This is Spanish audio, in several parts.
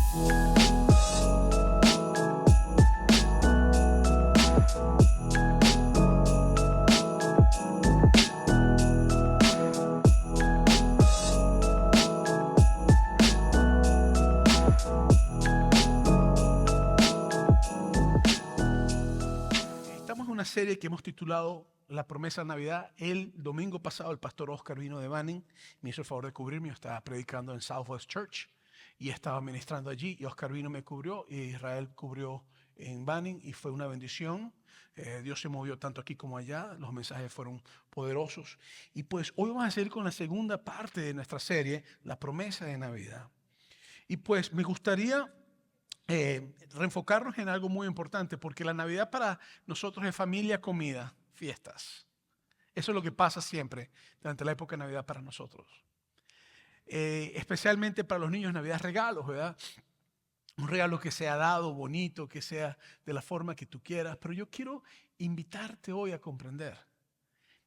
Estamos en una serie que hemos titulado La Promesa de Navidad. El domingo pasado el pastor Oscar vino de Banning, me hizo el favor de cubrirme. Yo estaba predicando en Southwest Church y estaba ministrando allí, y Oscar vino, me cubrió, y Israel cubrió en Banning, y fue una bendición. Dios se movió tanto aquí como allá, los mensajes fueron poderosos. Y pues hoy vamos a seguir con la segunda parte de nuestra serie, La Promesa de Navidad. Y pues me gustaría reenfocarnos en algo muy importante, porque la Navidad para nosotros es familia, comida, fiestas. Eso es lo que pasa siempre durante la época de Navidad para nosotros. Especialmente para los niños, Navidad es regalos, ¿verdad? Un regalo que sea dado, bonito, que sea de la forma que tú quieras. Pero yo quiero invitarte hoy a comprender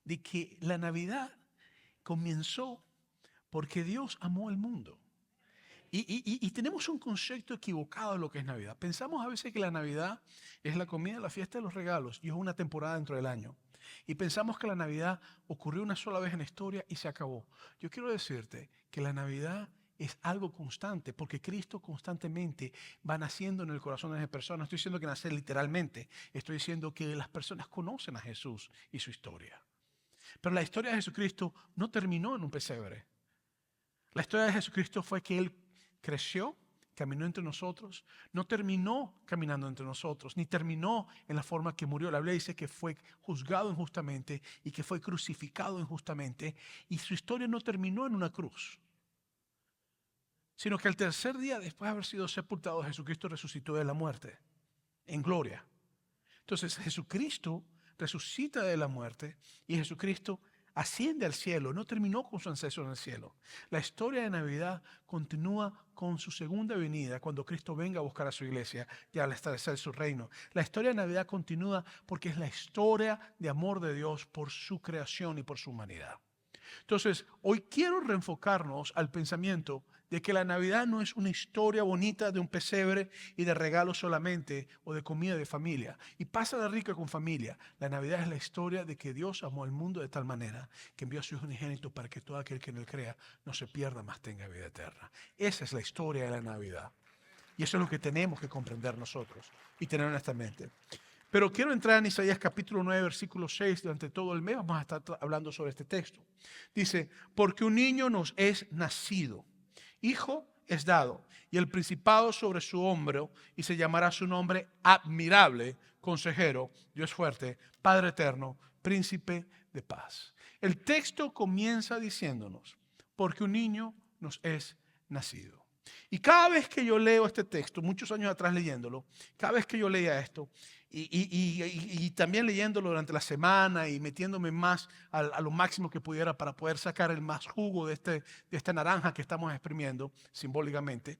de que la Navidad comenzó porque Dios amó al mundo. Y tenemos un concepto equivocado de lo que es Navidad. Pensamos a veces que la Navidad es la comida, la fiesta de los regalos y es una temporada dentro del año. Y pensamos que la Navidad ocurrió una sola vez en la historia y se acabó. Yo quiero decirte que la Navidad es algo constante, porque Cristo constantemente va naciendo en el corazón de las personas. No estoy diciendo que nace literalmente, estoy diciendo que las personas conocen a Jesús y su historia. Pero la historia de Jesucristo no terminó en un pesebre. La historia de Jesucristo fue que Él creció, caminó entre nosotros, no terminó caminando entre nosotros, ni terminó en la forma que murió. La Biblia dice que fue juzgado injustamente y que fue crucificado injustamente, y su historia no terminó en una cruz, sino que al tercer día, después de haber sido sepultado, Jesucristo resucitó de la muerte en gloria. Entonces Jesucristo resucita de la muerte y Jesucristo asciende al cielo. No terminó con su ascenso en el cielo. La historia de Navidad continúa con su segunda venida, cuando Cristo venga a buscar a su iglesia y al establecer su reino. La historia de Navidad continúa porque es la historia de amor de Dios por su creación y por su humanidad. Entonces, hoy quiero reenfocarnos al pensamiento de que la Navidad no es una historia bonita de un pesebre y de regalos solamente, o de comida de familia. Y pasa de rica con familia. La Navidad es la historia de que Dios amó al mundo de tal manera que envió a su Hijo unigénito para que todo aquel que en él crea no se pierda, mas tenga vida eterna. Esa es la historia de la Navidad. Y eso es lo que tenemos que comprender nosotros y tener en nuestra mente. Pero quiero entrar en Isaías capítulo 9, versículo 6. Durante todo el mes vamos a estar hablando sobre este texto. Dice, porque un niño nos es nacido, hijo es dado, y el principado sobre su hombro, y se llamará su nombre admirable, consejero, Dios fuerte, Padre eterno, príncipe de paz. El texto comienza diciéndonos, porque un niño nos es nacido. Y cada vez que yo leo este texto, muchos años atrás leyéndolo, cada vez que yo leía esto, y también leyéndolo durante la semana y metiéndome más a lo máximo que pudiera para poder sacar el más jugo de esta naranja que estamos exprimiendo simbólicamente,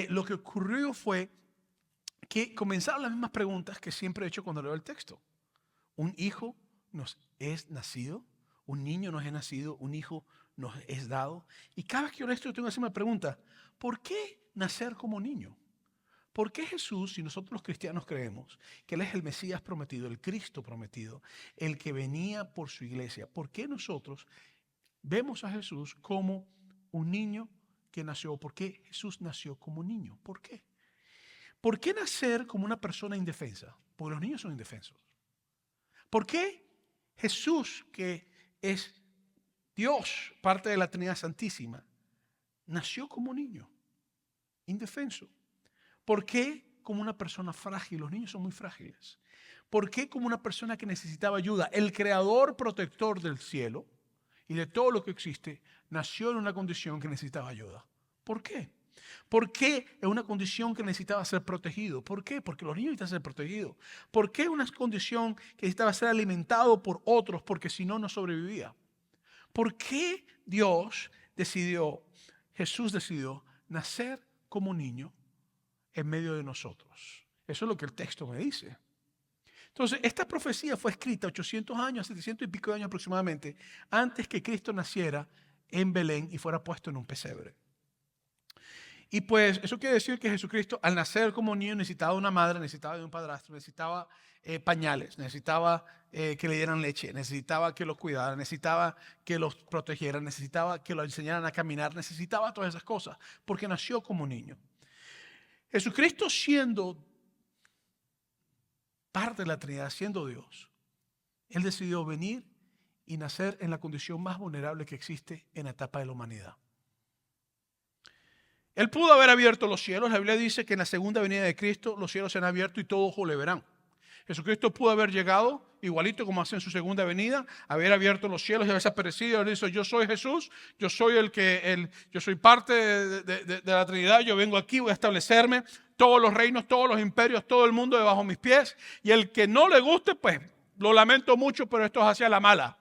lo que ocurrió fue que comenzaron las mismas preguntas que siempre he hecho cuando leo el texto. Un hijo nos es nacido, un niño nos es nacido, un hijo nos es dado. Y cada vez que yo leo esto, yo tengo que hacerme la pregunta, ¿por qué nacer como niño? ¿Por qué Jesús, si nosotros los cristianos creemos que Él es el Mesías prometido, el Cristo prometido, el que venía por su iglesia, por qué nosotros vemos a Jesús como un niño que nació? ¿Por qué Jesús nació como niño? ¿Por qué? ¿Por qué nacer como una persona indefensa? Porque los niños son indefensos. ¿Por qué Jesús, que es Dios, parte de la Trinidad Santísima, nació como niño, indefenso? ¿Por qué como una persona frágil? Los niños son muy frágiles. ¿Por qué como una persona que necesitaba ayuda? El creador protector del cielo y de todo lo que existe nació en una condición que necesitaba ayuda. ¿Por qué? ¿Por qué en una condición que necesitaba ser protegido? ¿Por qué? Porque los niños necesitan ser protegidos. ¿Por qué una condición que necesitaba ser alimentado por otros? Porque si no, no sobrevivía. ¿Por qué Jesús decidió nacer como niño en medio de nosotros? Eso es lo que el texto me dice. Entonces, esta profecía fue escrita 800 años, 700 y pico de años aproximadamente, antes que Cristo naciera en Belén y fuera puesto en un pesebre. Y pues eso quiere decir que Jesucristo al nacer como niño necesitaba de una madre, necesitaba de un padrastro, necesitaba pañales, necesitaba que le dieran leche, necesitaba que los cuidaran, necesitaba que los protegieran, necesitaba que lo enseñaran a caminar, necesitaba todas esas cosas, porque nació como niño. Jesucristo siendo parte de la Trinidad, siendo Dios, Él decidió venir y nacer en la condición más vulnerable que existe en la etapa de la humanidad. Él pudo haber abierto los cielos. La Biblia dice que en la segunda venida de Cristo los cielos se han abierto y todo ojo le verán. Jesucristo pudo haber llegado, igualito como hace en su segunda venida, haber abierto los cielos y haberse aparecido y haber dicho: yo soy Jesús, yo soy yo soy parte de la Trinidad, yo vengo aquí, voy a establecerme todos los reinos, todos los imperios, todo el mundo debajo de mis pies. Y el que no le guste, pues lo lamento mucho, pero esto es hacia la mala.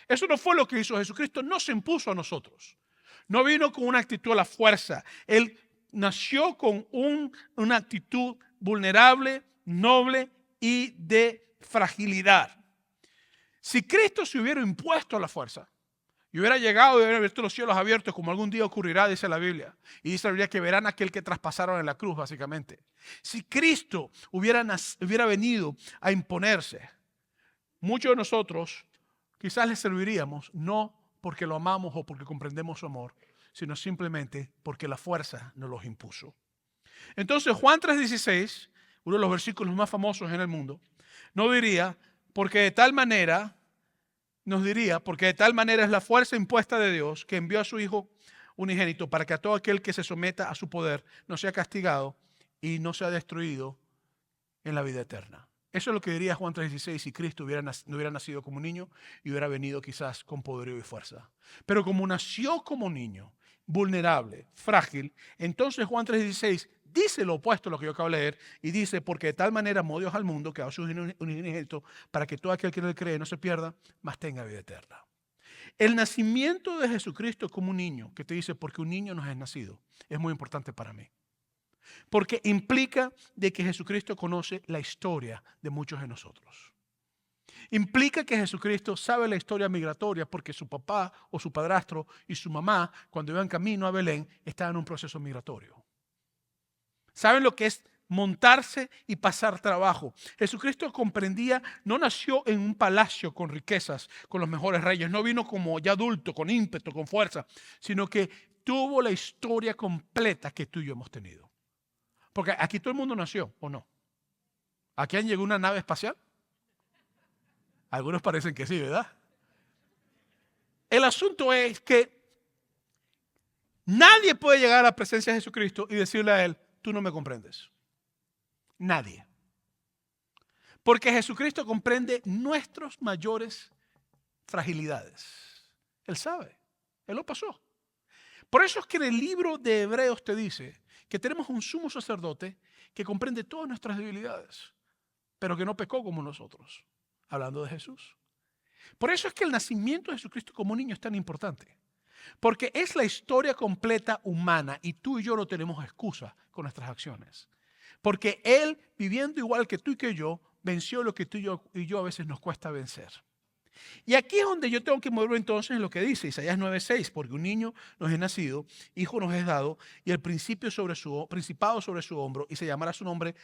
Eso no fue lo que hizo Jesucristo, no se impuso a nosotros. No vino con una actitud a la fuerza. Él nació con una actitud vulnerable, noble y de fragilidad. Si Cristo se hubiera impuesto a la fuerza y hubiera llegado y hubiera abierto los cielos abiertos, como algún día ocurrirá, dice la Biblia, y dice la Biblia que verán a aquel que traspasaron en la cruz, básicamente. Si Cristo hubiera venido a imponerse, muchos de nosotros quizás le serviríamos, no porque lo amamos o porque comprendemos su amor, sino simplemente porque la fuerza nos los impuso. Entonces Juan 3:16, uno de los versículos más famosos en el mundo, nos diría, porque de tal manera es la fuerza impuesta de Dios que envió a su Hijo unigénito para que a todo aquel que se someta a su poder no sea castigado y no sea destruido en la vida eterna. Eso es lo que diría Juan 3:16 si Cristo no hubiera nacido como niño y hubiera venido quizás con poderío y fuerza. Pero como nació como niño, vulnerable, frágil, entonces Juan 3:16 dice lo opuesto a lo que yo acabo de leer y dice: porque de tal manera amó Dios al mundo que ha dado su unigénito para que todo aquel que en él cree no se pierda, mas tenga vida eterna. El nacimiento de Jesucristo como un niño, que te dice porque un niño nos es nacido, es muy importante para mí. Porque implica de que Jesucristo conoce la historia de muchos de nosotros. Implica que Jesucristo sabe la historia migratoria porque su papá o su padrastro y su mamá, cuando iban camino a Belén, estaban en un proceso migratorio. Saben lo que es montarse y pasar trabajo. Jesucristo comprendía, no nació en un palacio con riquezas, con los mejores reyes, no vino como ya adulto, con ímpetu, con fuerza, sino que tuvo la historia completa que tú y yo hemos tenido. Porque aquí todo el mundo nació, ¿o no? ¿Aquí han llegado una nave espacial? Algunos parecen que sí, ¿verdad? El asunto es que nadie puede llegar a la presencia de Jesucristo y decirle a Él: tú no me comprendes. Nadie. Porque Jesucristo comprende nuestras mayores fragilidades. Él sabe. Él lo pasó. Por eso es que en el libro de Hebreos te dice que tenemos un sumo sacerdote que comprende todas nuestras debilidades, pero que no pecó como nosotros, hablando de Jesús. Por eso es que el nacimiento de Jesucristo como niño es tan importante, porque es la historia completa humana y tú y yo no tenemos excusa con nuestras acciones. Porque Él, viviendo igual que tú y que yo, venció lo que tú y yo a veces nos cuesta vencer. Y aquí es donde yo tengo que moverlo entonces en lo que dice Isaías 9:6, porque un niño nos es nacido, hijo nos es dado, y el principado sobre su hombro, y se llamará su nombre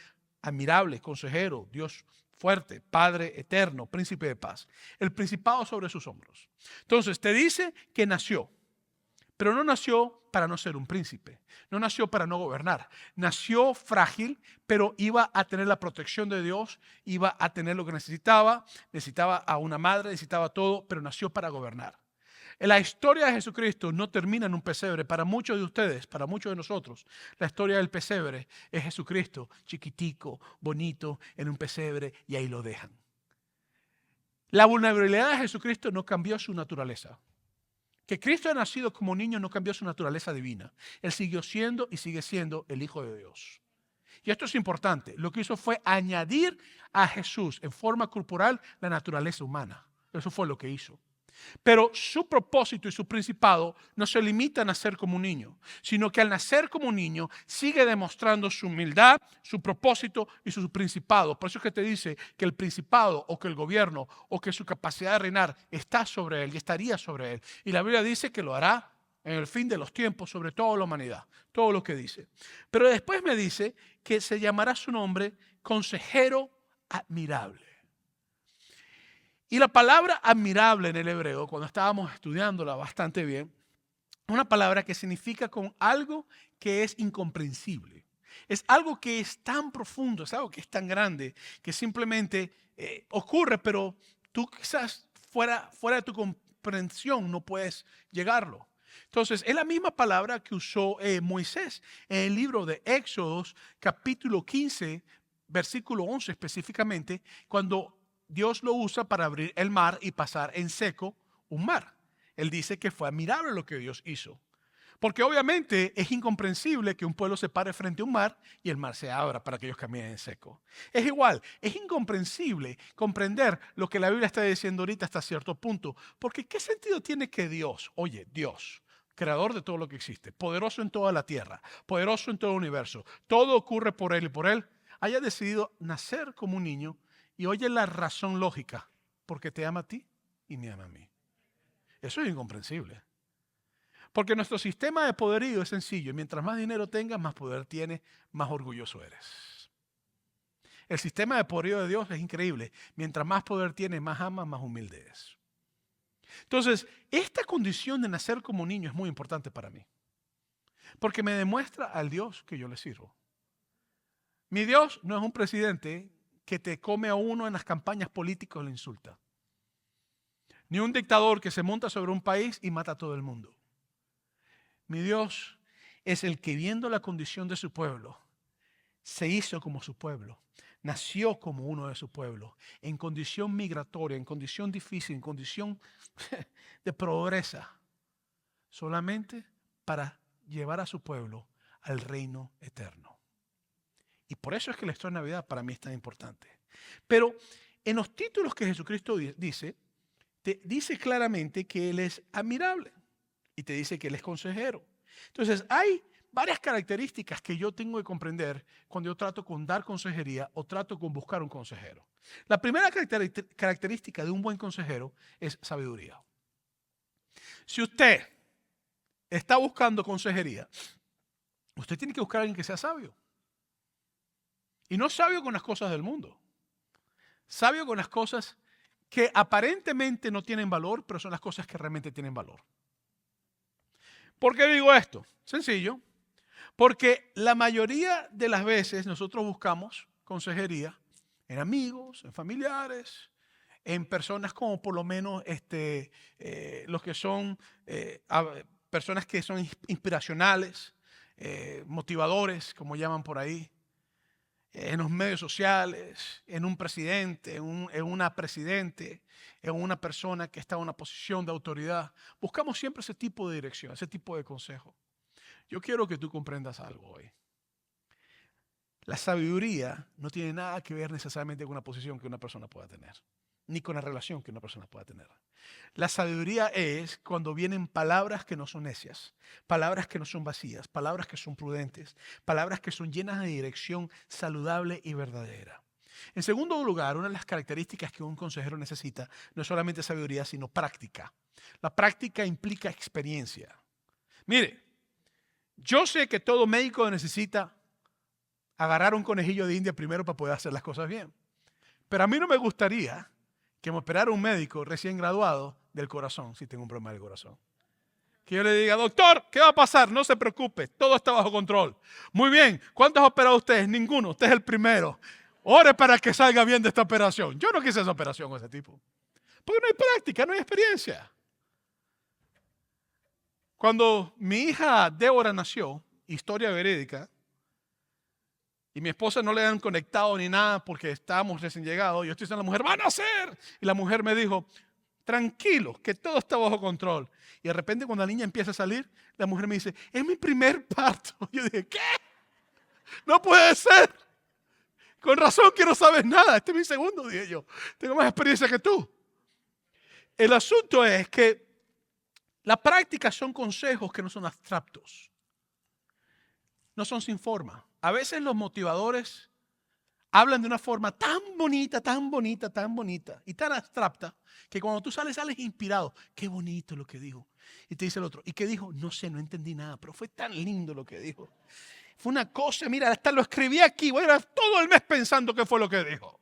admirable, consejero, Dios fuerte, Padre eterno, príncipe de paz. El principado sobre sus hombros. Entonces te dice que nació, pero no nació para no ser un príncipe, no nació para no gobernar. Nació frágil, pero iba a tener la protección de Dios, iba a tener lo que necesitaba a una madre, necesitaba todo, pero nació para gobernar. La historia de Jesucristo no termina en un pesebre. Para muchos de ustedes, para muchos de nosotros, la historia del pesebre es Jesucristo, chiquitico, bonito, en un pesebre, y ahí lo dejan. La vulnerabilidad de Jesucristo no cambió su naturaleza. Que Cristo ha nacido como niño no cambió su naturaleza divina. Él siguió siendo y sigue siendo el Hijo de Dios. Y esto es importante. Lo que hizo fue añadir a Jesús en forma corporal la naturaleza humana. Eso fue lo que hizo. Pero su propósito y su principado no se limitan a nacer como un niño, sino que al nacer como un niño sigue demostrando su humildad, su propósito y su principado. Por eso es que te dice que el principado o que el gobierno o que su capacidad de reinar está sobre él y estaría sobre él. Y la Biblia dice que lo hará en el fin de los tiempos sobre toda la humanidad, todo lo que dice. Pero después me dice que se llamará su nombre Consejero Admirable. Y la palabra admirable en el hebreo, cuando estábamos estudiándola bastante bien, es una palabra que significa con algo que es incomprensible. Es algo que es tan profundo, es algo que es tan grande, que simplemente ocurre, pero tú quizás fuera de tu comprensión no puedes llegarlo. Entonces, es la misma palabra que usó Moisés en el libro de Éxodos, capítulo 15, versículo 11 específicamente, cuando Dios lo usa para abrir el mar y pasar en seco un mar. Él dice que fue admirable lo que Dios hizo. Porque obviamente es incomprensible que un pueblo se pare frente a un mar y el mar se abra para que ellos caminen en seco. Es igual, es incomprensible comprender lo que la Biblia está diciendo ahorita hasta cierto punto. Porque ¿qué sentido tiene que Dios, oye, Dios, creador de todo lo que existe, poderoso en toda la tierra, poderoso en todo el universo, todo ocurre por Él y por Él, haya decidido nacer como un niño y oye la razón lógica, porque te ama a ti y me ama a mí? Eso es incomprensible. Porque nuestro sistema de poderío es sencillo. Mientras más dinero tengas, más poder tienes, más orgulloso eres. El sistema de poderío de Dios es increíble. Mientras más poder tienes, más amas, más humilde es. Entonces, esta condición de nacer como niño es muy importante para mí. Porque me demuestra al Dios que yo le sirvo. Mi Dios no es un presidente que te come a uno en las campañas políticas y le insulta. Ni un dictador que se monta sobre un país y mata a todo el mundo. Mi Dios es el que, viendo la condición de su pueblo, se hizo como su pueblo, nació como uno de su pueblo, en condición migratoria, en condición difícil, en condición de pobreza, solamente para llevar a su pueblo al reino eterno. Y por eso es que la historia de Navidad para mí es tan importante. Pero en los títulos que Jesucristo dice, te dice claramente que Él es admirable. Y te dice que Él es consejero. Entonces, hay varias características que yo tengo que comprender cuando yo trato con dar consejería o trato con buscar un consejero. La primera característica de un buen consejero es sabiduría. Si usted está buscando consejería, usted tiene que buscar a alguien que sea sabio. Y no sabio con las cosas del mundo. Sabio con las cosas que aparentemente no tienen valor, pero son las cosas que realmente tienen valor. ¿Por qué digo esto? Sencillo. Porque la mayoría de las veces nosotros buscamos consejería en amigos, en familiares, en personas como por lo menos los que son personas que son inspiracionales, motivadores, como llaman por ahí, en los medios sociales, en un presidente, en una presidente, en una persona que está en una posición de autoridad. Buscamos siempre ese tipo de dirección, ese tipo de consejo. Yo quiero que tú comprendas algo hoy. La sabiduría no tiene nada que ver necesariamente con una posición que una persona pueda tener, ni con la relación que una persona pueda tener. La sabiduría es cuando vienen palabras que no son necias, palabras que no son vacías, palabras que son prudentes, palabras que son llenas de dirección saludable y verdadera. En segundo lugar, una de las características que un consejero necesita no es solamente sabiduría, sino práctica. La práctica implica experiencia. Mire, yo sé que todo médico necesita agarrar un conejillo de India primero para poder hacer las cosas bien. Pero a mí no me gustaría que me operara un médico recién graduado del corazón, si tengo un problema del corazón. Que yo le diga, doctor, ¿qué va a pasar? No se preocupe, todo está bajo control. Muy bien, ¿cuántos ha operado ustedes? Ninguno, usted es el primero. Ore para que salga bien de esta operación. Yo no quise esa operación con ese tipo. Porque no hay práctica, no hay experiencia. Cuando mi hija Débora nació, historia verídica, y mi esposa no le han conectado ni nada porque estábamos recién llegados, yo estoy diciendo a la mujer, ¡van a nacer! Y la mujer me dijo, tranquilo, que todo está bajo control. Y de repente cuando la niña empieza a salir, la mujer me dice, es mi primer parto. Yo dije, ¿qué? No puede ser. Con razón que no sabes nada. Este es mi segundo, dije yo. Tengo más experiencia que tú. El asunto es que la práctica son consejos que no son abstractos. No son sin forma. A veces los motivadores hablan de una forma tan bonita, tan bonita, tan bonita y tan abstracta que cuando tú sales inspirado. Qué bonito lo que dijo. Y te dice el otro, ¿y qué dijo? No sé, no entendí nada, pero fue tan lindo lo que dijo. Fue una cosa, mira, hasta lo escribí aquí, voy a ir todo el mes pensando qué fue lo que dijo.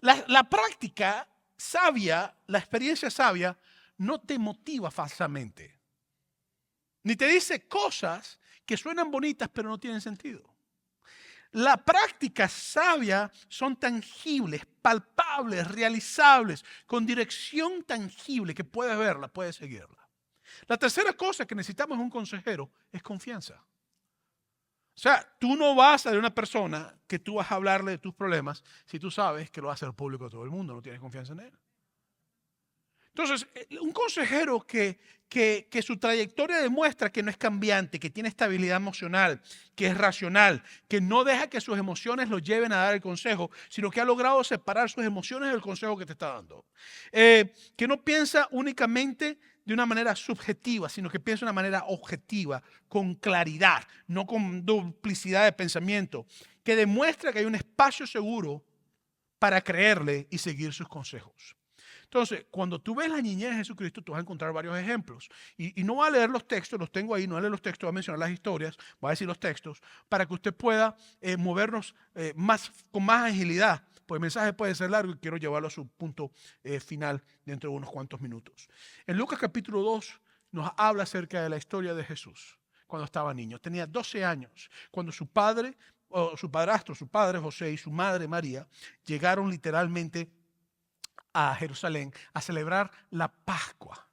La práctica sabia, la experiencia sabia, no te motiva falsamente. Ni te dice cosas que suenan bonitas pero no tienen sentido. La práctica sabia son tangibles, palpables, realizables, con dirección tangible que puedes verla, puedes seguirla. La tercera cosa que necesitamos en un consejero es confianza. O sea, tú no vas a ver una persona que tú vas a hablarle de tus problemas si tú sabes que lo va a hacer público a todo el mundo, no tienes confianza en él. Entonces, un consejero que su trayectoria demuestra que no es cambiante, que tiene estabilidad emocional, que es racional, que no deja que sus emociones lo lleven a dar el consejo, sino que ha logrado separar sus emociones del consejo que te está dando. Que no piensa únicamente de una manera subjetiva, sino que piensa de una manera objetiva, con claridad, no con duplicidad de pensamiento, que demuestra que hay un espacio seguro para creerle y seguir sus consejos. Entonces, cuando tú ves la niñez de Jesucristo, tú vas a encontrar varios ejemplos. Y no voy a leer los textos, los tengo ahí, no voy a leer los textos, voy a mencionar las historias, voy a decir los textos, para que usted pueda movernos con más agilidad. Pues el mensaje puede ser largo y quiero llevarlo a su punto final dentro de unos cuantos minutos. En Lucas capítulo 2 nos habla acerca de la historia de Jesús cuando estaba niño. Tenía 12 años, cuando su padre, o su padrastro, su padre José y su madre María, llegaron literalmente a Jerusalén a celebrar la Pascua.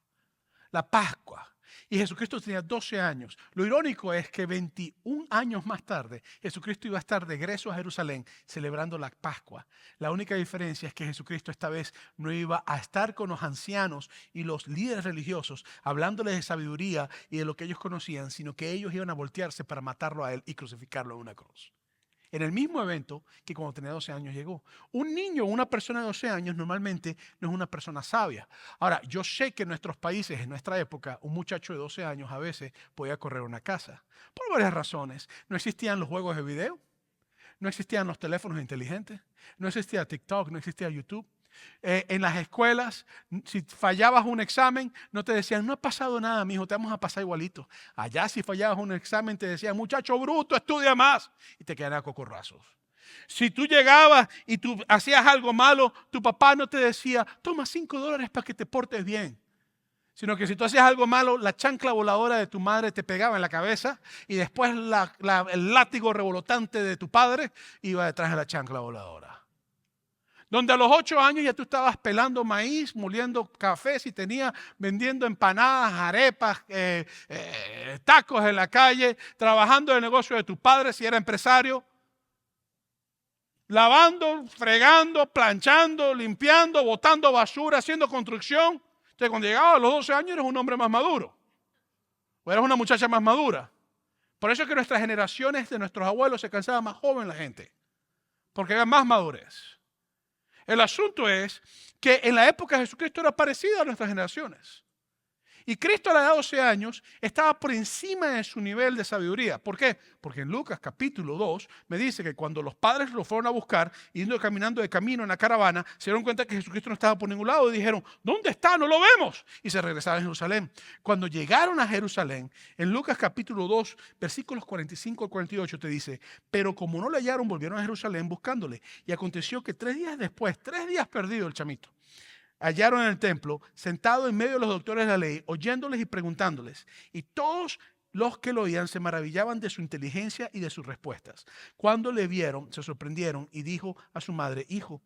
La Pascua. Y Jesucristo tenía 12 años. Lo irónico es que 21 años más tarde, Jesucristo iba a estar de regreso a Jerusalén celebrando la Pascua. La única diferencia es que Jesucristo esta vez no iba a estar con los ancianos y los líderes religiosos hablándoles de sabiduría y de lo que ellos conocían, sino que ellos iban a voltearse para matarlo a él y crucificarlo en una cruz. En el mismo evento que cuando tenía 12 años llegó. Un niño o una persona de 12 años normalmente no es una persona sabia. Ahora, yo sé que en nuestros países, en nuestra época, un muchacho de 12 años a veces podía correr una casa. Por varias razones. No existían los juegos de video, no existían los teléfonos inteligentes, no existía TikTok, no existía YouTube. En las escuelas, si fallabas un examen, no te decían, no ha pasado nada, mijo, te vamos a pasar igualito. Allá si fallabas un examen, te decían, muchacho bruto, estudia más. Y te quedaban a cocorrazos. Si tú llegabas y tú hacías algo malo, tu papá no te decía, toma $5 para que te portes bien. Sino que si tú hacías algo malo, la chancla voladora de tu madre te pegaba en la cabeza y después el látigo revolotante de tu padre iba detrás de la chancla voladora. Donde a los 8 años ya tú estabas pelando maíz, moliendo café, si tenías, vendiendo empanadas, arepas, tacos en la calle, trabajando en el negocio de tu padre si era empresario, lavando, fregando, planchando, limpiando, botando basura, haciendo construcción. Entonces cuando llegabas a los 12 años eres un hombre más maduro o eres una muchacha más madura. Por eso es que nuestras generaciones de nuestros abuelos se cansaba más joven la gente, porque había más madurez. El asunto es que en la época de Jesucristo era parecido a nuestras generaciones. Y Cristo a la edad de 12 años estaba por encima de su nivel de sabiduría. ¿Por qué? Porque en Lucas capítulo 2 me dice que cuando los padres lo fueron a buscar, yendo caminando de camino en la caravana, se dieron cuenta que Jesucristo no estaba por ningún lado y dijeron, ¿dónde está? No lo vemos. Y se regresaron a Jerusalén. Cuando llegaron a Jerusalén, en Lucas capítulo 2, versículos 45 al 48 te dice, pero como no le hallaron, volvieron a Jerusalén buscándole. Y aconteció que 3 días después, 3 días perdido el chamito, hallaron en el templo, sentado en medio de los doctores de la ley, oyéndoles y preguntándoles. Y todos los que lo oían se maravillaban de su inteligencia y de sus respuestas. Cuando le vieron, se sorprendieron y dijo a su madre, hijo,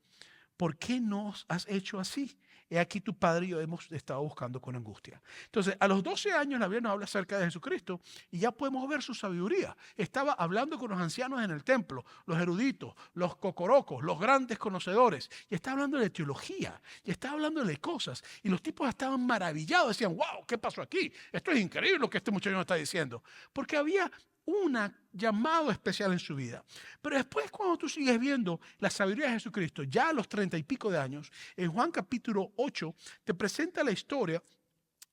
¿por qué nos has hecho así? He aquí tu padre y yo hemos estado buscando con angustia. Entonces, a los 12 años la Biblia nos habla acerca de Jesucristo y ya podemos ver su sabiduría. Estaba hablando con los ancianos en el templo, los eruditos, los cocorocos, los grandes conocedores. Y está hablando de teología, y está hablando de cosas. Y los tipos estaban maravillados, decían, wow, ¿qué pasó aquí? Esto es increíble lo que este muchacho nos está diciendo. Porque había un llamado especial en su vida. Pero después cuando tú sigues viendo la sabiduría de Jesucristo, ya a los 30 y pico de años, en Juan capítulo 8 te presenta la historia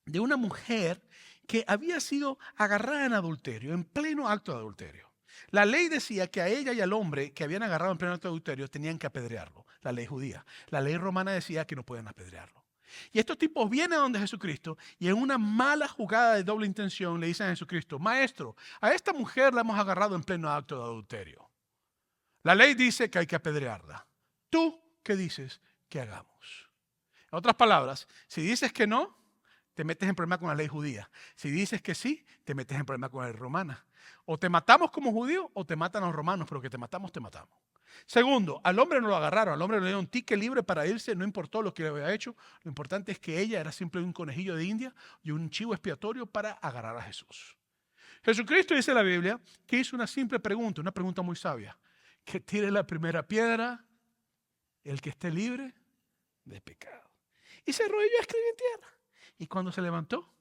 de una mujer que había sido agarrada en adulterio, en pleno acto de adulterio. La ley decía que a ella y al hombre que habían agarrado en pleno acto de adulterio tenían que apedrearlo, la ley judía. La ley romana decía que no podían apedrearlo. Y estos tipos vienen a donde Jesucristo y en una mala jugada de doble intención le dicen a Jesucristo: Maestro, a esta mujer la hemos agarrado en pleno acto de adulterio. La ley dice que hay que apedrearla. ¿Tú qué dices que hagamos? En otras palabras, si dices que no, te metes en problema con la ley judía. Si dices que sí, te metes en problema con la ley romana. O te matamos como judío o te matan los romanos, pero que te matamos, te matamos. Segundo, al hombre no lo agarraron, al hombre le dieron un ticket libre para irse, no importó lo que le había hecho. Lo importante es que ella era siempre un conejillo de India y un chivo expiatorio para agarrar a Jesús. Jesucristo, dice la Biblia, que hizo una simple pregunta, una pregunta muy sabia: que tire la primera piedra el que esté libre de pecado. Y se arrodilló a escribir en tierra. Y cuando se levantó,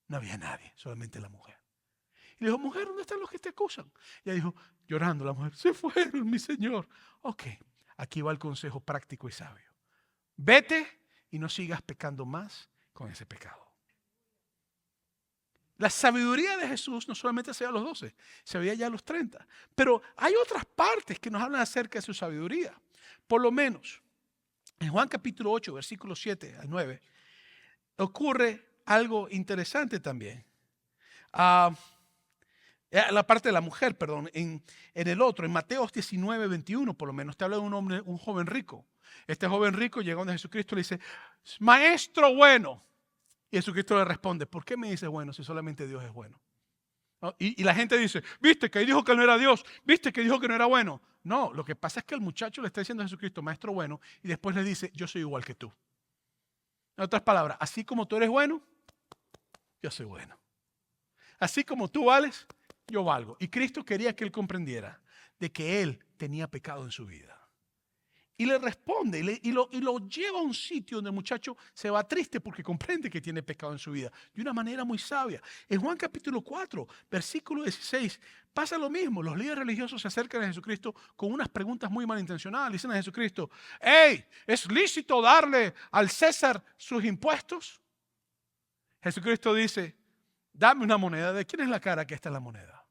no había nadie, solamente la mujer. Y le dijo: mujer, ¿dónde están los que te acusan? Y ella dijo, llorando la mujer: se fueron, mi señor. Ok, aquí va el consejo práctico y sabio. Vete y no sigas pecando más con ese pecado. La sabiduría de Jesús no solamente se veía a los 12, se veía ya a los 30. Pero hay otras partes que nos hablan acerca de su sabiduría. Por lo menos, en Juan capítulo 8, versículos 7 al 9, ocurre algo interesante también. La parte de la mujer, perdón, en el otro, en Mateo 19, 21, por lo menos, te habla de un hombre, un joven rico. Este joven rico llega donde Jesucristo y le dice: maestro bueno. Y Jesucristo le responde: ¿por qué me dices bueno si solamente Dios es bueno? ¿No? Y la gente dice: ¿viste que dijo que no era Dios? ¿Viste que dijo que no era bueno? No, lo que pasa es que el muchacho le está diciendo a Jesucristo maestro bueno y después le dice: yo soy igual que tú. En otras palabras, así como tú eres bueno, yo soy bueno. Así como tú vales, yo valgo. Y Cristo quería que él comprendiera de que él tenía pecado en su vida. Y le responde y lo lleva a un sitio donde el muchacho se va triste porque comprende que tiene pecado en su vida. De una manera muy sabia. En Juan capítulo 4, versículo 16, pasa lo mismo. Los líderes religiosos se acercan a Jesucristo con unas preguntas muy malintencionadas. Le dicen a Jesucristo: hey, ¿es lícito darle al César sus impuestos? Jesucristo dice: dame una moneda. ¿De quién es la cara que está en la moneda?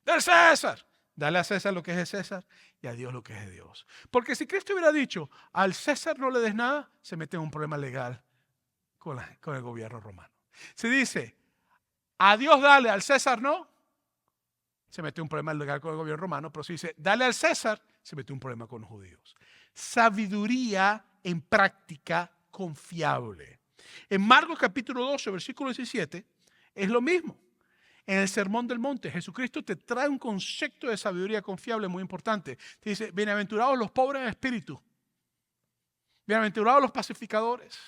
Del César. Dale a César lo que es de César y a Dios lo que es de Dios. Porque si Cristo hubiera dicho: al César no le des nada, se mete en un problema legal con el gobierno romano. Si dice: a Dios dale, al César no, se mete en un problema legal con el gobierno romano. Pero si dice: dale al César, se mete en un problema con los judíos. Sabiduría en práctica confiable. En Marcos capítulo 12, versículo 17, es lo mismo. En el Sermón del Monte, Jesucristo te trae un concepto de sabiduría confiable muy importante. Te dice: bienaventurados los pobres de espíritu, bienaventurados los pacificadores,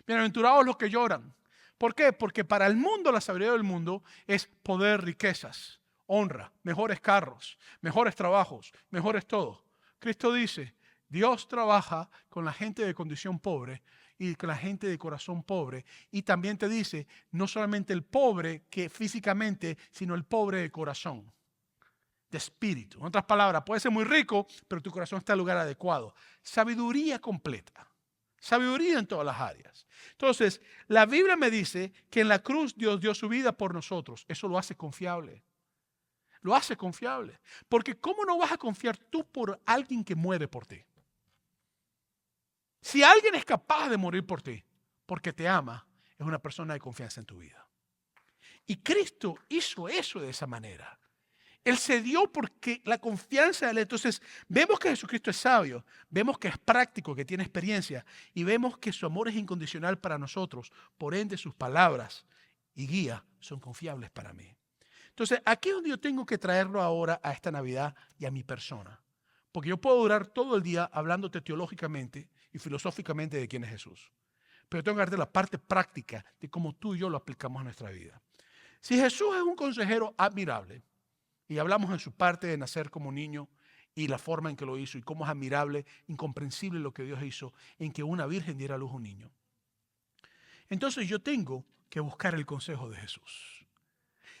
bienaventurados los que lloran. ¿Por qué? Porque para el mundo, la sabiduría del mundo es poder, riquezas, honra, mejores carros, mejores trabajos, mejores todo. Cristo dice: Dios trabaja con la gente de condición pobre y con la gente de corazón pobre. Y también te dice: no solamente el pobre que físicamente, sino el pobre de corazón, de espíritu. En otras palabras, puedes ser muy rico, pero tu corazón está en el lugar adecuado. Sabiduría completa. Sabiduría en todas las áreas. Entonces, la Biblia me dice que en la cruz Dios dio su vida por nosotros. Eso lo hace confiable. Lo hace confiable. Porque ¿cómo no vas a confiar tú por alguien que muere por ti? Si alguien es capaz de morir por ti porque te ama, es una persona de confianza en tu vida. Y Cristo hizo eso de esa manera. Él se dio porque la confianza de él. Entonces vemos que Jesucristo es sabio, vemos que es práctico, que tiene experiencia y vemos que su amor es incondicional para nosotros. Por ende, sus palabras y guía son confiables para mí. Entonces aquí es donde yo tengo que traerlo ahora a esta Navidad y a mi persona. Porque yo puedo durar todo el día hablándote teológicamente y filosóficamente de quién es Jesús. Pero tengo que darte la parte práctica de cómo tú y yo lo aplicamos a nuestra vida. Si Jesús es un consejero admirable, y hablamos en su parte de nacer como niño y la forma en que lo hizo y cómo es admirable, incomprensible lo que Dios hizo en que una virgen diera a luz a un niño. Entonces yo tengo que buscar el consejo de Jesús.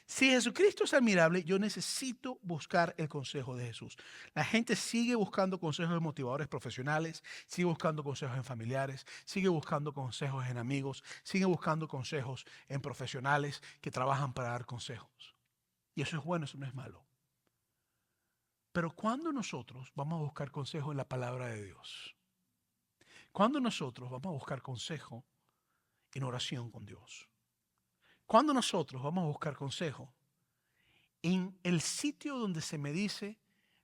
Si Jesucristo es admirable, yo necesito buscar el consejo de Jesús. La gente sigue buscando consejos de motivadores profesionales, sigue buscando consejos en familiares, sigue buscando consejos en amigos, sigue buscando consejos en profesionales que trabajan para dar consejos. Y eso es bueno, eso no es malo. Pero ¿cuándo nosotros vamos a buscar consejo en la palabra de Dios? ¿Cuándo nosotros vamos a buscar consejo en oración con Dios. Cuando nosotros vamos a buscar consejo, en el sitio donde se me dice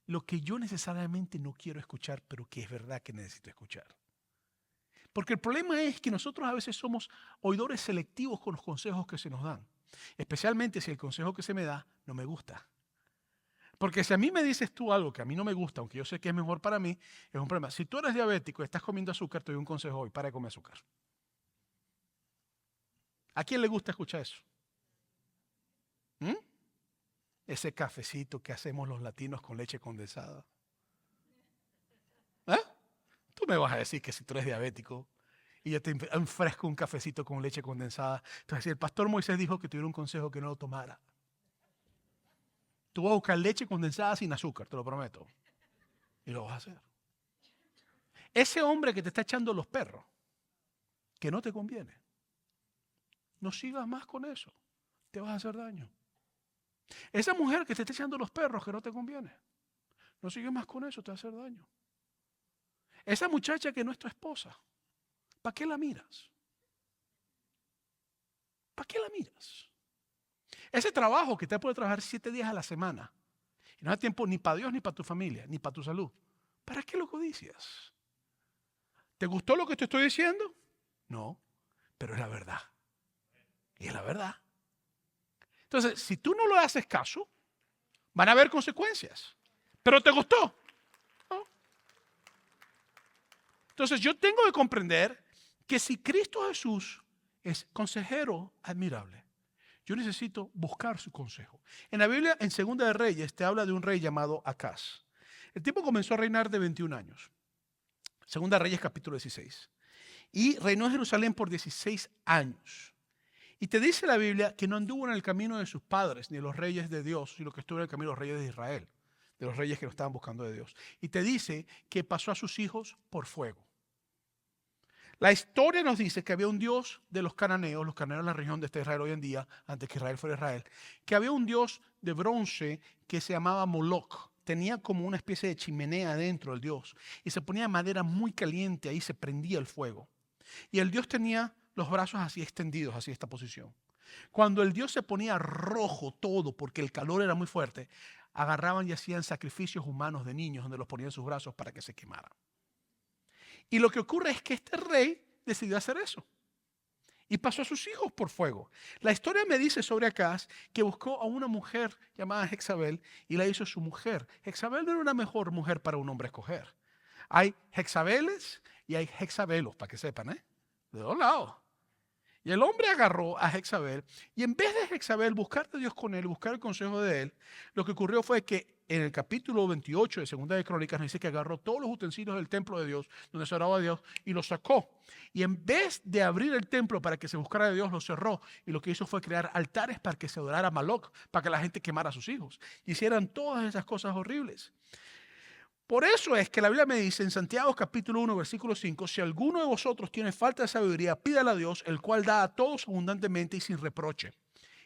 lo que yo necesariamente no quiero escuchar, pero que es verdad que necesito escuchar. Porque el problema es que nosotros a veces somos oidores selectivos con los consejos que se nos dan. Especialmente si el consejo que se me da no me gusta. Porque si a mí me dices tú algo que a mí no me gusta, aunque yo sé que es mejor para mí, es un problema. Si tú eres diabético y estás comiendo azúcar, te doy un consejo hoy, para de comer azúcar. ¿A quién le gusta escuchar eso? ¿Mm? Ese cafecito que hacemos los latinos con leche condensada. ¿Eh? Tú me vas a decir que si tú eres diabético y yo te ofrezco un cafecito con leche condensada, entonces si el pastor Moisés dijo que tuviera un consejo que no lo tomara. Tú vas a buscar leche condensada sin azúcar, te lo prometo. Y lo vas a hacer. Ese hombre que te está echando los perros, que no te conviene, no sigas más con eso. Te vas a hacer daño. Esa mujer que te está echando los perros, que no te conviene, no sigues más con eso, te va a hacer daño. Esa muchacha que no es tu esposa, ¿para qué la miras? ¿Para qué la miras? Ese trabajo que te puede trabajar 7 días a la semana y no da tiempo ni para Dios, ni para tu familia, ni para tu salud. ¿Para qué lo codicias? ¿Te gustó lo que te estoy diciendo? No, pero es la verdad. Y es la verdad. Entonces, si tú no le haces caso, van a haber consecuencias. ¿Pero te gustó? ¿No? Entonces, yo tengo que comprender que si Cristo Jesús es consejero admirable, yo necesito buscar su consejo. En la Biblia, en Segunda de Reyes, te habla de un rey llamado Acaz. El tipo comenzó a reinar de 21 años. Segunda de Reyes, capítulo 16. Y reinó en Jerusalén por 16 años. Y te dice la Biblia que no anduvo en el camino de sus padres, ni de los reyes de Dios, sino que estuvo en el camino de los reyes de Israel, de los reyes que no estaban buscando de Dios. Y te dice que pasó a sus hijos por fuego. La historia nos dice que había un dios de los cananeos en la región de este Israel hoy en día, antes que Israel fuera Israel, que había un dios de bronce que se llamaba Moloch. Tenía como una especie de chimenea dentro del dios y se ponía madera muy caliente, ahí se prendía el fuego. Y el dios tenía los brazos así extendidos, así esta posición. Cuando el dios se ponía rojo todo porque el calor era muy fuerte, agarraban y hacían sacrificios humanos de niños donde los ponían en sus brazos para que se quemaran. Y lo que ocurre es que este rey decidió hacer eso. Y pasó a sus hijos por fuego. La historia me dice sobre Acaz que buscó a una mujer llamada Jezabel y la hizo su mujer. Jezabel no era una mejor mujer para un hombre escoger. Hay Jezabeles y hay Jezabelos, para que sepan, de dos lados. Y el hombre agarró a Jezabel y en vez de Jezabel buscar a Dios con él, buscar el consejo de él, lo que ocurrió fue que en el capítulo 28 de Segunda de Crónicas nos dice que agarró todos los utensilios del templo de Dios, donde se oraba a Dios, y los sacó. Y en vez de abrir el templo para que se buscara a Dios, lo cerró. Y lo que hizo fue crear altares para que se adorara a Moloch, para que la gente quemara a sus hijos. Y hicieran todas esas cosas horribles. Por eso es que la Biblia me dice en Santiago capítulo 1 versículo 5, si alguno de vosotros tiene falta de sabiduría, pídala a Dios, el cual da a todos abundantemente y sin reproche,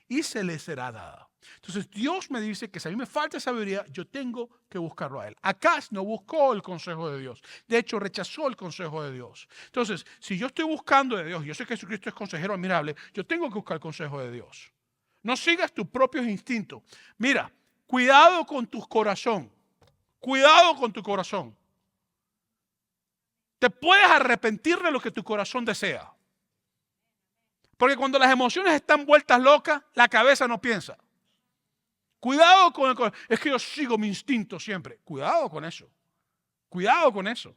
y se le será dada. Entonces Dios me dice que si a mí me falta sabiduría, yo tengo que buscarlo a Él. Acaz no buscó el consejo de Dios. De hecho, rechazó el consejo de Dios. Entonces, si yo estoy buscando de Dios, yo sé que Jesucristo es consejero admirable, yo tengo que buscar el consejo de Dios. No sigas tus propios instintos. Mira, cuidado con tu corazón. Cuidado con tu corazón. Te puedes arrepentir de lo que tu corazón desea. Porque cuando las emociones están vueltas locas, la cabeza no piensa. Cuidado con el corazón. Es que yo sigo mi instinto siempre. Cuidado con eso. Cuidado con eso.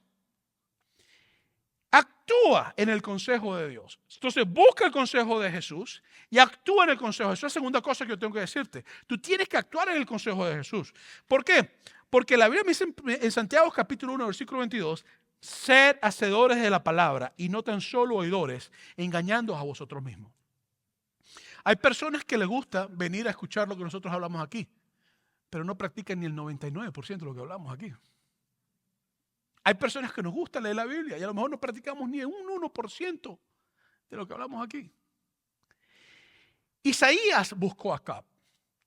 Actúa en el consejo de Dios. Entonces busca el consejo de Jesús y actúa en el consejo. Esa es la segunda cosa que yo tengo que decirte. Tú tienes que actuar en el consejo de Jesús. ¿Por qué? Porque la Biblia me dice en Santiago capítulo 1 versículo 22, sed hacedores de la palabra y no tan solo oidores, engañando a vosotros mismos. Hay personas que les gusta venir a escuchar lo que nosotros hablamos aquí, pero no practican ni el 99% de lo que hablamos aquí. Hay personas que nos gusta leer la Biblia y a lo mejor no practicamos ni un 1% de lo que hablamos aquí. Isaías buscó a Acab.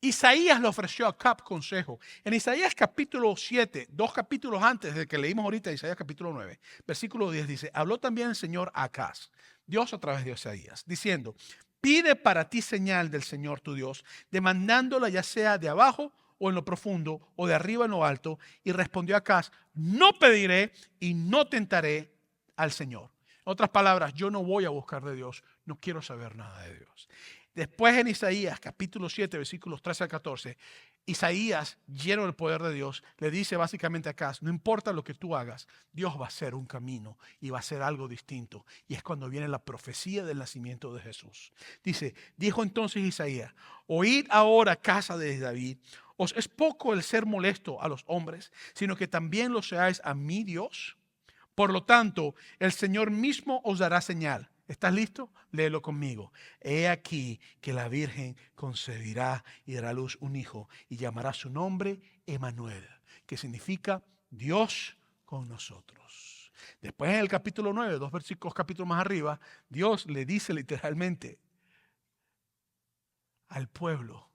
Isaías le ofreció a Acab consejo. En Isaías capítulo 7, 2 capítulos antes de que leímos ahorita, Isaías capítulo 9, versículo 10 dice, habló también el Señor a Acaz. Dios a través de Isaías, diciendo: pide para ti señal del Señor tu Dios, demandándola ya sea de abajo o en lo profundo, o de arriba en lo alto. Y respondió Acaz: no pediré y no tentaré al Señor. En otras palabras, yo no voy a buscar de Dios, no quiero saber nada de Dios. Después en Isaías capítulo 7, versículos 13 al 14, Isaías, lleno del poder de Dios, le dice básicamente a Acaz: no importa lo que tú hagas, Dios va a hacer un camino y va a hacer algo distinto. Y es cuando viene la profecía del nacimiento de Jesús. Dice: dijo entonces Isaías: oíd ahora, casa de David, ¿os es poco el ser molesto a los hombres, sino que también lo seáis a mi Dios? Por lo tanto, el Señor mismo os dará señal. ¿Estás listo? Léelo conmigo. He aquí que la Virgen concebirá y dará a luz un hijo y llamará su nombre Emmanuel, que significa Dios con nosotros. Después en el capítulo 9, 2 versículos capítulos más arriba, Dios le dice literalmente al pueblo: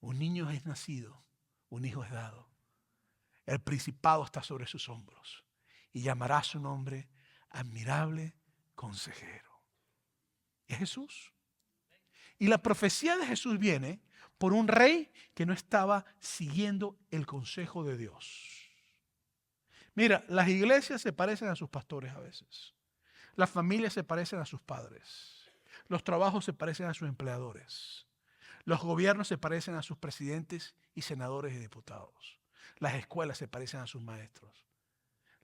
un niño es nacido, un hijo es dado. El principado está sobre sus hombros y llamará su nombre Admirable Consejero. Es Jesús. Y la profecía de Jesús viene por un rey que no estaba siguiendo el consejo de Dios. Mira, las iglesias se parecen a sus pastores a veces. Las familias se parecen a sus padres. Los trabajos se parecen a sus empleadores. Los gobiernos se parecen a sus presidentes y senadores y diputados. Las escuelas se parecen a sus maestros.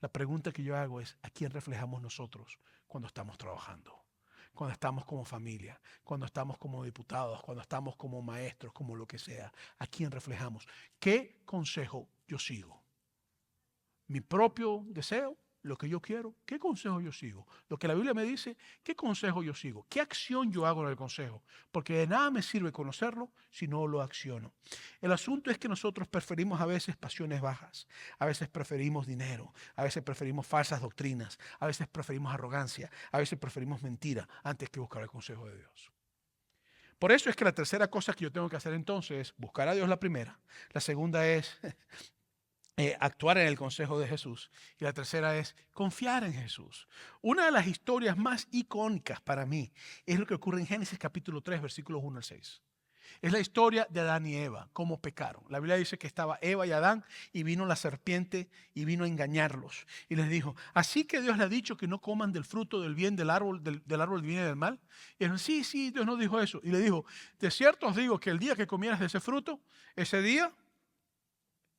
La pregunta que yo hago es: ¿a quién reflejamos nosotros cuando estamos trabajando? Cuando estamos como familia, cuando estamos como diputados, cuando estamos como maestros, como lo que sea. ¿A quién reflejamos? ¿Qué consejo yo sigo? ¿Mi propio deseo? ¿Lo que yo quiero? ¿Qué consejo yo sigo? Lo que la Biblia me dice, ¿qué consejo yo sigo? ¿Qué acción yo hago en el consejo? Porque de nada me sirve conocerlo si no lo acciono. El asunto es que nosotros preferimos a veces pasiones bajas, a veces preferimos dinero, a veces preferimos falsas doctrinas, a veces preferimos arrogancia, a veces preferimos mentira antes que buscar el consejo de Dios. Por eso es que la tercera cosa que yo tengo que hacer entonces es buscar a Dios, la primera. La segunda es actuar en el consejo de Jesús. Y la tercera es confiar en Jesús. Una de las historias más icónicas para mí es lo que ocurre en Génesis capítulo 3, versículos 1 al 6. Es la historia de Adán y Eva, cómo pecaron. La Biblia dice que estaba Eva y Adán y vino la serpiente y vino a engañarlos. Y les dijo: así que Dios le ha dicho que no coman del fruto del bien del árbol del bien y del mal. Y dijeron: sí, sí, Dios no dijo eso. Y le dijo: de cierto os digo que el día que comieras de ese fruto, ese día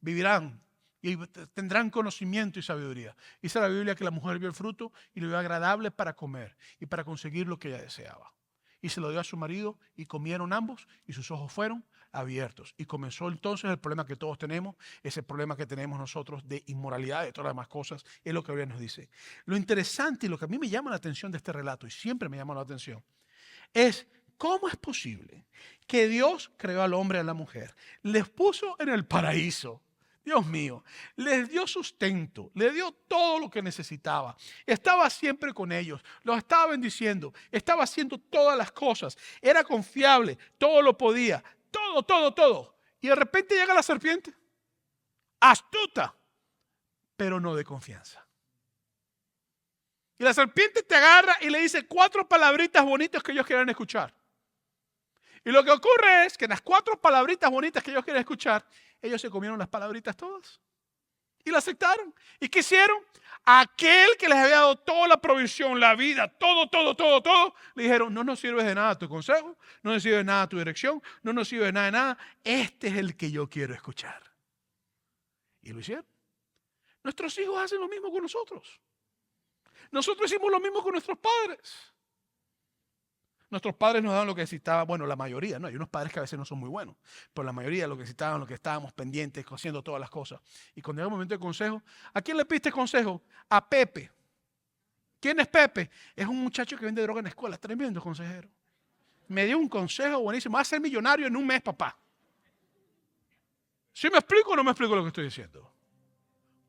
vivirán y tendrán conocimiento y sabiduría. Dice la Biblia que la mujer vio el fruto y lo vio agradable para comer y para conseguir lo que ella deseaba. Y se lo dio a su marido y comieron ambos y sus ojos fueron abiertos. Y comenzó entonces el problema que todos tenemos, ese problema que tenemos nosotros de inmoralidad y de todas las demás cosas, es lo que la Biblia nos dice. Lo interesante y lo que a mí me llama la atención de este relato, y siempre me llama la atención, es cómo es posible que Dios creó al hombre y a la mujer, les puso en el paraíso. Dios mío, les dio sustento, les dio todo lo que necesitaba. Estaba siempre con ellos, los estaba bendiciendo, estaba haciendo todas las cosas, era confiable, todo lo podía, todo, todo, todo. Y de repente llega la serpiente, astuta, pero no de confianza. Y la serpiente te agarra y le dice 4 palabritas bonitas que ellos quieren escuchar. Y lo que ocurre es que en las 4 palabritas bonitas que ellos quieren escuchar, ellos se comieron las palabritas todas. Y la aceptaron. ¿Y qué hicieron? Aquel que les había dado toda la provisión, la vida, todo, todo, todo, todo, le dijeron: no nos sirve de nada tu consejo, no nos sirve de nada tu dirección, no nos sirve de nada de nada. Este es el que yo quiero escuchar. Y lo hicieron. Nuestros hijos hacen lo mismo con nosotros. Nosotros hicimos lo mismo con nuestros padres. Nuestros padres nos daban lo que necesitaban, bueno, la mayoría, ¿no? Hay unos padres que a veces no son muy buenos, pero la mayoría de lo que necesitaban, lo que estábamos pendientes, haciendo todas las cosas. Y cuando llega el momento de consejo, ¿a quién le pidiste consejo? A Pepe. ¿Quién es Pepe? Es un muchacho que vende droga en la escuela, tremendo consejero. Me dio un consejo buenísimo: va a ser millonario en un mes, papá. ¿Sí me explico o no me explico lo que estoy diciendo?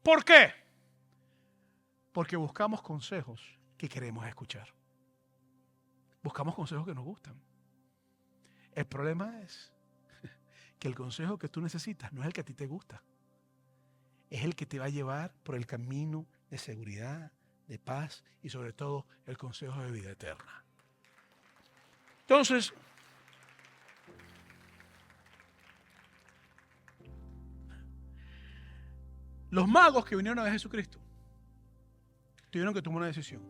¿Por qué? Porque buscamos consejos que queremos escuchar. Buscamos consejos que nos gustan. El problema es que el consejo que tú necesitas no es el que a ti te gusta. Es el que te va a llevar por el camino de seguridad, de paz y sobre todo el consejo de vida eterna. Entonces, los magos que vinieron a ver a Jesucristo tuvieron que tomar una decisión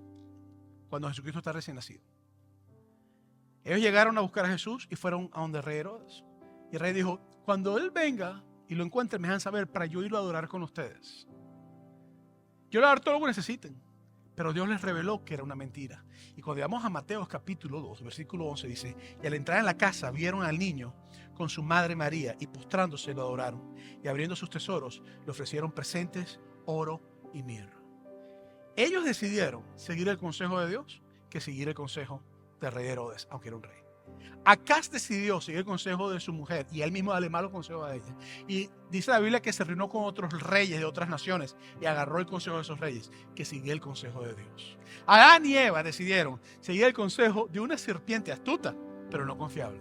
cuando Jesucristo está recién nacido. Ellos llegaron a buscar a Jesús y fueron a donde el rey Herodes. Y el rey dijo, cuando él venga y lo encuentre, me dejan saber para yo irlo a adorar con ustedes. Yo le voy a dar todo lo que necesiten. Pero Dios les reveló que era una mentira. Y cuando vamos a Mateo capítulo 2, versículo 11, dice, y al entrar en la casa vieron al niño con su madre María y postrándose lo adoraron. Y abriendo sus tesoros le ofrecieron presentes, oro y mirra. Ellos decidieron seguir el consejo de Dios que seguir el consejo del rey Herodes, aunque era un rey. Acaz decidió seguir el consejo de su mujer y él mismo darle malos consejos a ella. Y dice la Biblia que se reunió con otros reyes de otras naciones y agarró el consejo de esos reyes, que siguió el consejo de Dios. Adán y Eva decidieron seguir el consejo de una serpiente astuta, pero no confiable.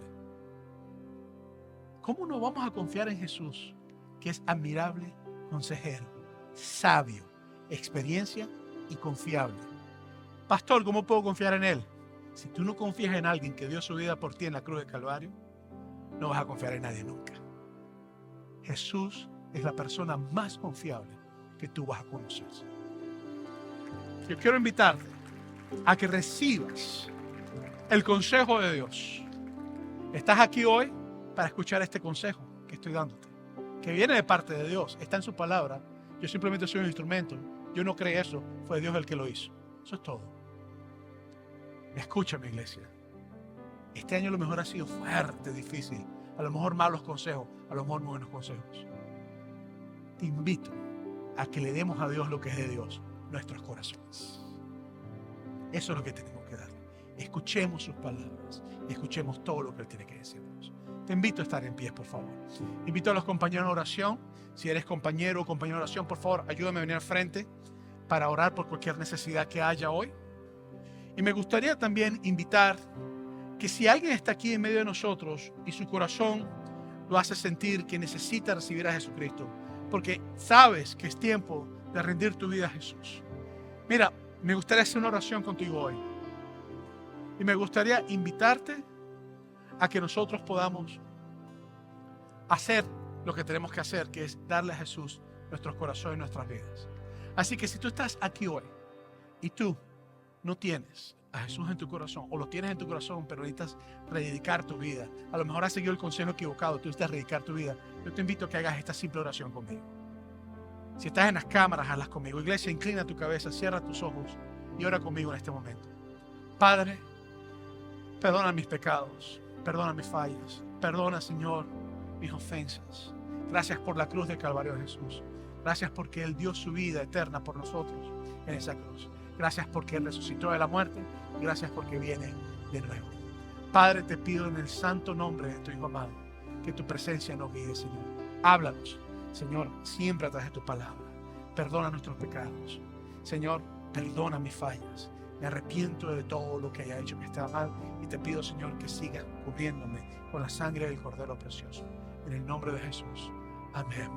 ¿Cómo no vamos a confiar en Jesús, que es admirable, consejero, sabio, experiencia y confiable? Pastor, ¿cómo puedo confiar en Él? Si tú no confías en alguien que dio su vida por ti en la cruz del Calvario, no vas a confiar en nadie nunca. Jesús es la persona más confiable que tú vas a conocer. Yo quiero invitarte a que recibas el consejo de Dios. Estás aquí hoy para escuchar este consejo que estoy dándote, que viene de parte de Dios, está en su palabra. Yo simplemente soy un instrumento. Yo no creé eso, fue Dios el que lo hizo. Eso es todo. Escúchame, iglesia. Este año a lo mejor ha sido fuerte, difícil. A lo mejor malos consejos, a lo mejor buenos consejos. Te invito a que le demos a Dios lo que es de Dios, nuestros corazones. Eso es lo que tenemos que darle. Escuchemos sus palabras y escuchemos todo lo que Él tiene que decirnos. Te invito a estar en pie, por favor. Invito a los compañeros de oración. Si eres compañero o compañera de oración, por favor, ayúdame a venir al frente para orar por cualquier necesidad que haya hoy. Y me gustaría también invitar que si alguien está aquí en medio de nosotros y su corazón lo hace sentir que necesita recibir a Jesucristo, porque sabes que es tiempo de rendir tu vida a Jesús. Mira, me gustaría hacer una oración contigo hoy. Y me gustaría invitarte a que nosotros podamos hacer lo que tenemos que hacer, que es darle a Jesús nuestros corazones y nuestras vidas. Así que si tú estás aquí hoy y tú no tienes a Jesús en tu corazón, o lo tienes en tu corazón, pero necesitas rededicar tu vida, a lo mejor has seguido el consejo equivocado, tú necesitas rededicar tu vida, yo te invito a que hagas esta simple oración conmigo. Si estás en las cámaras, hazlas conmigo. Iglesia, inclina tu cabeza, cierra tus ojos y ora conmigo en este momento. Padre, perdona mis pecados, perdona mis fallas, perdona, Señor, mis ofensas. Gracias por la cruz del Calvario de Jesús. Gracias porque Él dio su vida eterna por nosotros en esa cruz. Gracias porque Él resucitó de la muerte. Y gracias porque viene de nuevo. Padre, te pido en el santo nombre de tu Hijo amado, que tu presencia nos guíe, Señor. Háblanos, Señor, siempre a través de tu palabra. Perdona nuestros pecados. Señor, perdona mis fallas. Me arrepiento de todo lo que haya hecho que estaba mal. Y te pido, Señor, que sigas cubriéndome con la sangre del Cordero Precioso. En el nombre de Jesús. Amén.